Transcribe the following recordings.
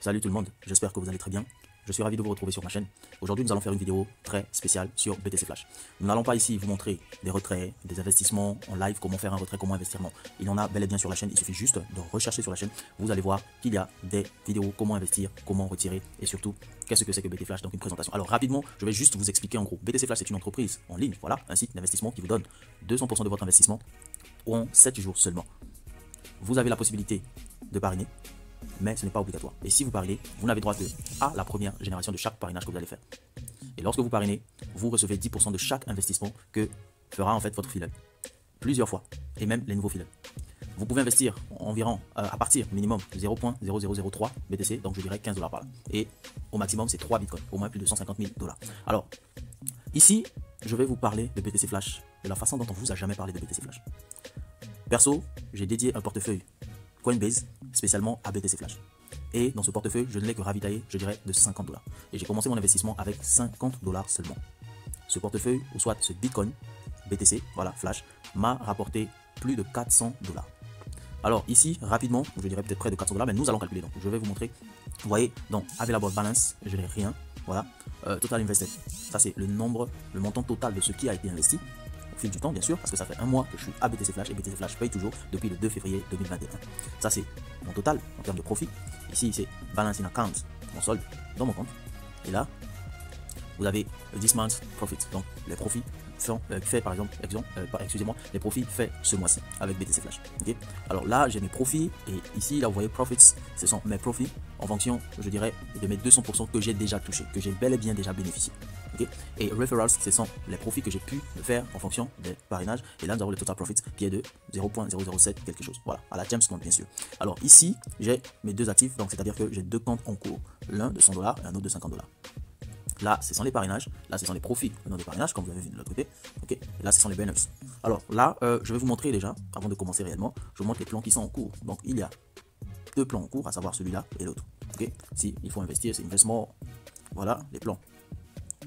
Salut tout le monde, j'espère que vous allez très bien. Je suis ravi de vous retrouver sur ma chaîne. Aujourd'hui, nous allons faire une vidéo très spéciale sur BTC Flash. Nous n'allons pas ici vous montrer des retraits, des investissements en live, comment faire un retrait, comment investir. Non, il y en a bel et bien sur la chaîne. Il suffit juste de rechercher sur la chaîne. Vous allez voir qu'il y a des vidéos, comment investir, comment retirer et surtout, qu'est-ce que c'est que BTC Flash, donc une présentation. Alors rapidement, je vais juste vous expliquer en gros. BTC Flash, c'est une entreprise en ligne, voilà, un site d'investissement qui vous donne 200% de votre investissement en 7 jours seulement. Vous avez la possibilité de parrainer, mais ce n'est pas obligatoire. Et si vous parrainez, vous n'avez droit que à la première génération de chaque parrainage que vous allez faire. Et lorsque vous parrainez, vous recevez 10% de chaque investissement que fera en fait votre filleul. Plusieurs fois, et même les nouveaux filleuls. Vous pouvez investir environ, à partir minimum 0.0003 BTC, donc je dirais 15 $ par là. Et au maximum, c'est 3 bitcoins, au moins plus de 150 000 $. Alors, ici, je vais vous parler de BTC Flash, de la façon dont on vous a jamais parlé de BTC Flash. Perso, j'ai dédié un portefeuille Coinbase spécialement à BTC Flash. Et dans ce portefeuille, je ne l'ai que ravitaillé, je dirais, de 50 $. Et j'ai commencé mon investissement avec 50 $ seulement. Ce portefeuille, ou soit ce Bitcoin, BTC, voilà, Flash, m'a rapporté plus de 400 $. Alors ici, rapidement, je dirais peut-être près de 400 $, mais nous allons calculer. Donc je vais vous montrer. Vous voyez, dans Available Balance, je n'ai rien. Voilà. Total Invested, ça c'est le nombre, le montant total de ce qui a été investi. Au fil du temps, bien sûr, parce que ça fait un mois que je suis à BTC Flash et BTC Flash paye toujours depuis le 2 février 2021. Ça, c'est mon total en termes de profit. Ici, c'est Balance in Account, mon solde dans mon compte. Et là, vous avez this month's profit, donc les profits fait par exemple, excusez-moi, les profits faits ce mois-ci avec BTC Flash. Okay. Alors là, j'ai mes profits et ici, là, vous voyez profits, ce sont mes profits en fonction, je dirais, de mes 200% que j'ai déjà touché, que j'ai bel et bien déjà bénéficié. Okay. Et referrals, ce sont les profits que j'ai pu faire en fonction des parrainages. Et là, nous avons le total profit qui est de 0.007 quelque chose. Voilà, à la James Bond, bien sûr. Alors ici, j'ai mes deux actifs, donc c'est-à-dire que j'ai deux comptes en cours, l'un de 100 $ et un autre de 50 $. Là, ce sont les parrainages. Là, ce sont les profits venant des parrainages, comme vous avez vu de l'autre côté. Ok. Et là, ce sont les bonus. Alors là, je vais vous montrer déjà, avant de commencer réellement, je vous montre les plans qui sont en cours. Donc, il y a deux plans en cours, à savoir celui-là et l'autre. Ok. Si il faut investir, c'est investment. Voilà, les plans.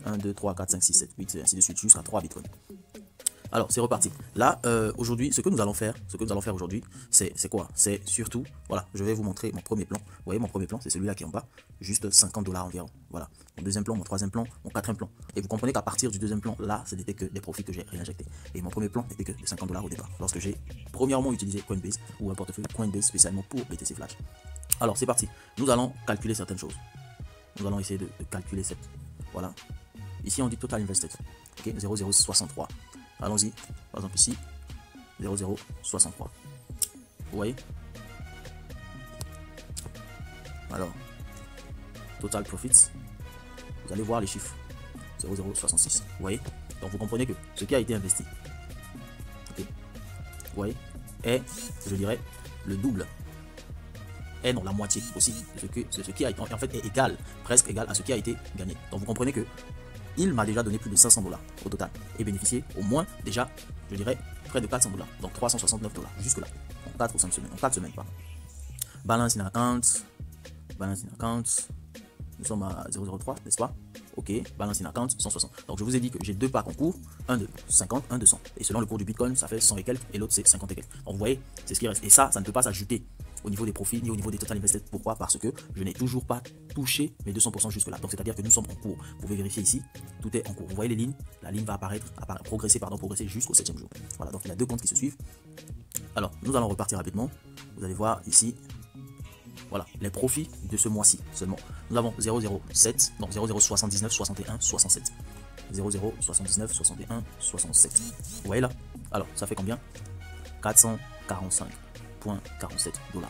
1, 2, 3, 4, 5, 6, 7, 8, et ainsi de suite, jusqu'à 3 bitcoins. Alors, c'est reparti. Là, aujourd'hui, ce que nous allons faire aujourd'hui, c'est quoi? C'est surtout, voilà, je vais vous montrer mon premier plan. Vous voyez, mon premier plan, c'est celui-là qui est en bas, juste 50 $ environ. Voilà. Mon deuxième plan, mon troisième plan, mon quatrième plan. Et vous comprenez qu'à partir du deuxième plan, là, ce n'était que des profits que j'ai réinjectés. Et mon premier plan n'était que de 50 $ au départ, lorsque j'ai premièrement utilisé Coinbase ou un portefeuille Coinbase spécialement pour BTC Flash. Alors, c'est parti. Nous allons calculer certaines choses. Nous allons essayer de calculer cette. Voilà. Ici, on dit Total Invested. Ok, 0,063. Allons-y, par exemple ici, 0,063. Vous voyez? Alors, Total Profits, vous allez voir les chiffres, 0,066. Vous voyez? Donc vous comprenez que ce qui a été investi, okay, vous voyez, est, je dirais, le double. Et non, la moitié aussi de ce qui a été, en fait, est égal, presque égal à ce qui a été gagné. Donc vous comprenez que il m'a déjà donné plus de 500 $ au total et bénéficié au moins déjà, je dirais, près de 400 $, donc 369 $ jusque là, en 4 ou 5 semaines, en 4 semaines, pardon. Balance in account, nous sommes à 0,03, n'est-ce pas? Ok, balance in account, 160. Donc je vous ai dit que j'ai deux packs en cours, un de 50, un de 100. Et selon le cours du Bitcoin, ça fait 100 et quelques, et l'autre c'est 50 et quelques. Donc vous voyez, c'est ce qui reste. Et ça ne peut pas s'ajouter au niveau des profits ni au niveau des total invested. Pourquoi? Parce que je n'ai toujours pas touché mes 200% jusque là. Donc c'est-à-dire que nous sommes en cours. Vous pouvez vérifier ici, tout est en cours. Vous voyez les lignes, la ligne va progresser jusqu'au 7e jour. Voilà, donc il y a deux comptes qui se suivent. Alors, nous allons repartir rapidement. Vous allez voir ici, voilà, les profits de ce mois-ci seulement. Nous avons 0,07, donc 0,079, 61, 67. 0,079, 61, 67. Vous voyez là? Alors, ça fait combien? 445,47 $.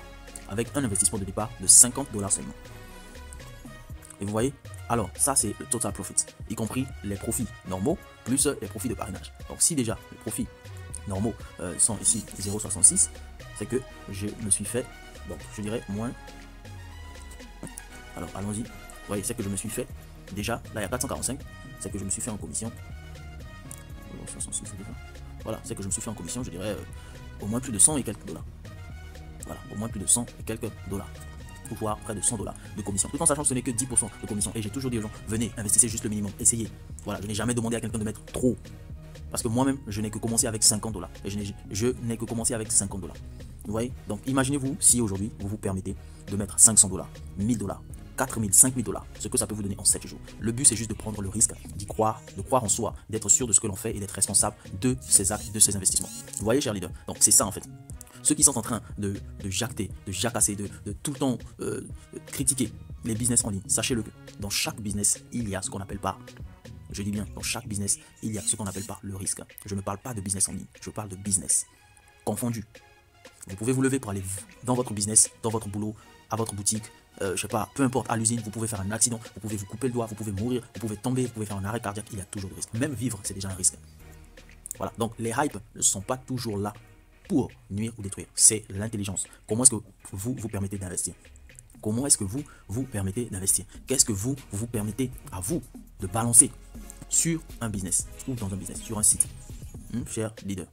Avec un investissement de départ de 50 $ seulement. Et vous voyez? Alors, ça c'est le total profit, y compris les profits normaux, plus les profits de parrainage. Donc, si déjà les profits normaux sont ici 0,66, c'est que je me suis fait, donc je dirais moins. Alors allons-y, vous voyez, c'est que je me suis fait déjà, là il y a 445, c'est que je me suis fait en commission. 66, voilà, c'est que je me suis fait en commission, je dirais au moins plus de 100 et quelques $. Voilà, au moins plus de 100 et quelques $. Pour voir près de 100 $ de commission. Tout en sachant que ce n'est que 10% de commission. Et j'ai toujours dit aux gens, venez, investissez juste le minimum, essayez. Voilà, je n'ai jamais demandé à quelqu'un de mettre trop. Parce que moi-même, je n'ai que commencé avec 50 $. Et je n'ai que commencé avec 50 $. Vous voyez? Donc imaginez-vous si aujourd'hui, vous vous permettez de mettre 500 $, 1000 $, 4 000, 5 000 $, ce que ça peut vous donner en 7 jours. Le but, c'est juste de prendre le risque, d'y croire, de croire en soi, d'être sûr de ce que l'on fait et d'être responsable de ses actes, de ses investissements. Vous voyez, chers leaders? Donc, c'est ça en fait. Ceux qui sont en train de jacter, de jacasser, de tout le temps critiquer les business en ligne, sachez-le que dans chaque business, il y a ce qu'on n'appelle pas, je dis bien, dans chaque business, il y a ce qu'on n'appelle pas le risque. Je ne parle pas de business en ligne, je parle de business confondu. Vous pouvez vous lever pour aller dans votre business, dans votre boulot, à votre boutique, je sais pas, peu importe, à l'usine, vous pouvez faire un accident, vous pouvez vous couper le doigt, vous pouvez mourir, vous pouvez tomber, vous pouvez faire un arrêt cardiaque, il y a toujours des risques. Même vivre, c'est déjà un risque. Voilà, donc les hypes ne sont pas toujours là pour nuire ou détruire. C'est l'intelligence. Comment est-ce que vous vous permettez d'investir? Comment est-ce que vous vous permettez d'investir? Qu'est-ce que vous vous permettez à vous de balancer sur un business ou dans un business, sur un site, cher leader?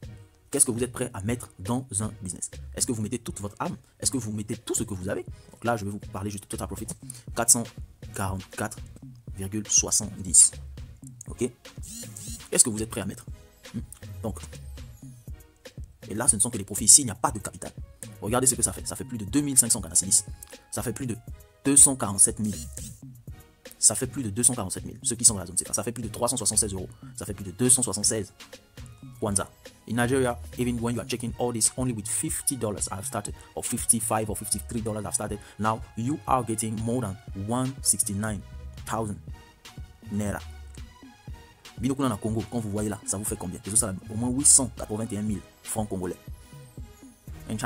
Qu'est-ce que vous êtes prêt à mettre dans un business? Est-ce que vous mettez toute votre âme? Est-ce que vous mettez tout ce que vous avez? Donc là, je vais vous parler juste de Total Profit. 444,70. Ok? Qu'est-ce que vous êtes prêt à mettre? Donc, et là, ce ne sont que les profits. Ici, il n'y a pas de capital. Regardez ce que ça fait. Ça fait plus de 2500 Ghana Cedis. Ça fait plus de 247 000. Ça fait plus de 247 000. Ceux qui sont dans la zone CFA. Ça fait plus de 376 euros. Ça fait plus de 276 Kwanza. In Nigeria, even when you are checking all this only with $50 I've started, or $55 or $53 I've started, now you are getting more than 169,000 naira. Binokuna na Congo, quand vous voyez là, ça vous fait combien? Au moins 881 000 francs congolais. Bref,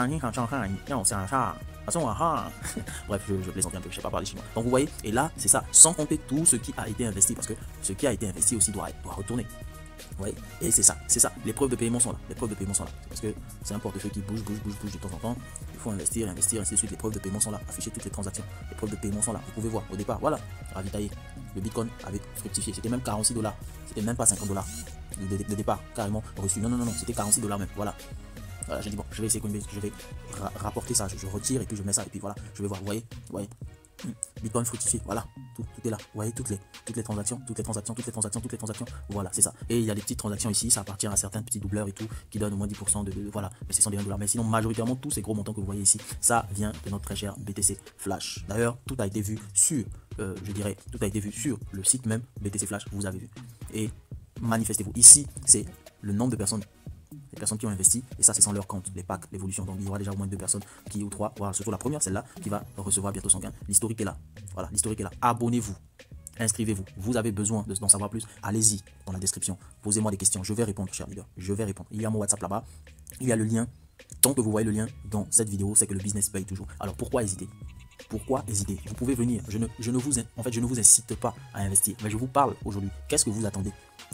je plaisante un peu, je ne sais pas parler chinois. Donc vous voyez, et là, c'est ça, sans compter tout ce qui a été investi, parce que ce qui a été investi aussi doit retourner. Vous voyez, et c'est ça, les preuves de paiement sont là, parce que c'est un portefeuille qui bouge de temps en temps, il faut investir, ainsi de suite, les preuves de paiement sont là, afficher toutes les transactions, les preuves de paiement sont là, vous pouvez voir, au départ, voilà, ravitaillé, le Bitcoin avait fructifié, c'était même 46 $, c'était même pas 50 $, de départ, carrément reçu, non, c'était 46 $ même, voilà, j'ai dit bon, je vais essayer Coinbase, je vais rapporter ça, je retire et puis je mets ça, et puis voilà, je vais voir, vous voyez, Bitcoin fructifié, voilà, tout est là, vous voyez, toutes les transactions, voilà, c'est ça. Et il y a des petites transactions ici, ça appartient à certains petits doubleurs et tout, qui donnent au moins 10% voilà, mais ce sont des $. Mais sinon, majoritairement, tous ces gros montants que vous voyez ici, ça vient de notre très cher BTC Flash. D'ailleurs, tout a été vu sur, tout a été vu sur le site même BTC Flash, vous avez vu. Et manifestez-vous. Ici, c'est le nombre de personnes. Les personnes qui ont investi, et ça c'est sans leur compte, les packs, l'évolution. Donc il y aura déjà au moins 2 personnes ou 3, voilà, surtout la première, celle-là, qui va recevoir bientôt son gain. L'historique est là, voilà, l'historique est là. Abonnez-vous, inscrivez-vous, vous avez besoin d'en savoir plus, allez-y dans la description, posez-moi des questions, je vais répondre, cher leader, je vais répondre. Il y a mon WhatsApp là-bas, il y a le lien, tant que vous voyez le lien dans cette vidéo, c'est que le business paye toujours. Alors pourquoi hésiter? Pourquoi hésiter? Vous pouvez venir, je ne vous incite pas à investir, mais je vous parle aujourd'hui. Qu'est-ce que vous attendez?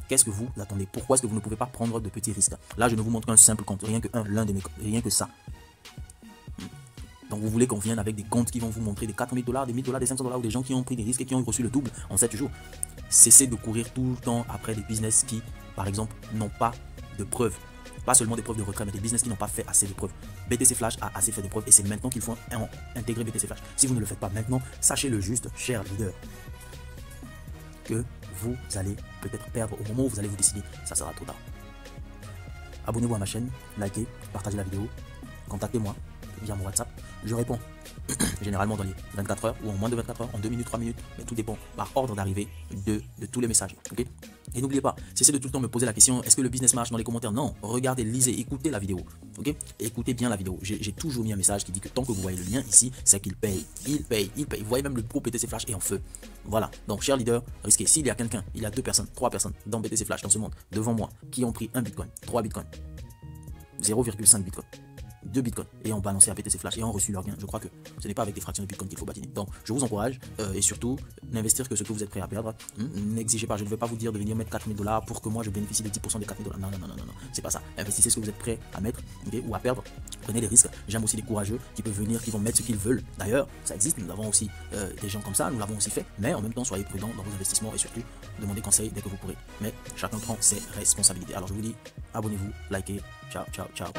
Qu'est-ce que vous attendez? Pourquoi est-ce que vous ne pouvez pas prendre de petits risques? Là, je ne vous montre qu'un simple compte, rien que ça. Donc, vous voulez qu'on vienne avec des comptes qui vont vous montrer des 4 000 $, des 1 000 $, des 500 $, ou des gens qui ont pris des risques et qui ont reçu le double en 7 jours. Cessez de courir tout le temps après des business qui, par exemple, n'ont pas de preuves. Pas seulement des preuves de retrait, mais des business qui n'ont pas fait assez de preuves. BTC Flash a assez fait de preuves et c'est maintenant qu'il faut intégrer BTC Flash. Si vous ne le faites pas maintenant, sachez le juste, cher leader, que vous allez peut-être perdre au moment où vous allez vous décider, ça sera trop tard. Abonnez-vous à ma chaîne, likez, partagez la vidéo, contactez-moi via mon WhatsApp, je réponds généralement dans les 24 heures ou en moins de 24 heures, en 2 minutes, 3 minutes, mais tout dépend par ordre d'arrivée de tous les messages. Okay? Et n'oubliez pas, cessez de tout le temps me poser la question, est-ce que le business marche dans les commentaires? Non, regardez, lisez, écoutez la vidéo. Okay? Écoutez bien la vidéo. J'ai toujours mis un message qui dit que tant que vous voyez le lien ici, c'est qu'il paye. Il paye. Vous voyez même le pro BTC Flash est en feu. Voilà, donc cher leader, risquez. S'il y a quelqu'un, il y a 2 personnes, 3 personnes dans BTC Flash, dans ce monde, devant moi, qui ont pris 1 Bitcoin, 3 Bitcoin, 0,5 Bitcoin, 2 bitcoins et ont balancé à BTC Flash et ont reçu leur gain. Je crois que ce n'est pas avec des fractions de bitcoin qu'il faut bâtir. Donc je vous encourage et surtout n'investir que ce que vous êtes prêt à perdre. N'exigez pas, je ne vais pas vous dire de venir mettre 4 000 $ pour que moi je bénéficie des 10% des 4 000 $. Non, c'est pas ça. Investissez ce que vous êtes prêt à mettre, okay, ou à perdre. Prenez des risques. J'aime aussi les courageux qui peuvent venir, qui vont mettre ce qu'ils veulent. D'ailleurs, ça existe. Nous avons aussi des gens comme ça, nous l'avons aussi fait. Mais en même temps, soyez prudents dans vos investissements et surtout demandez conseil dès que vous pourrez. Mais chacun prend ses responsabilités. Alors je vous dis, abonnez-vous, likez. Ciao, ciao, ciao.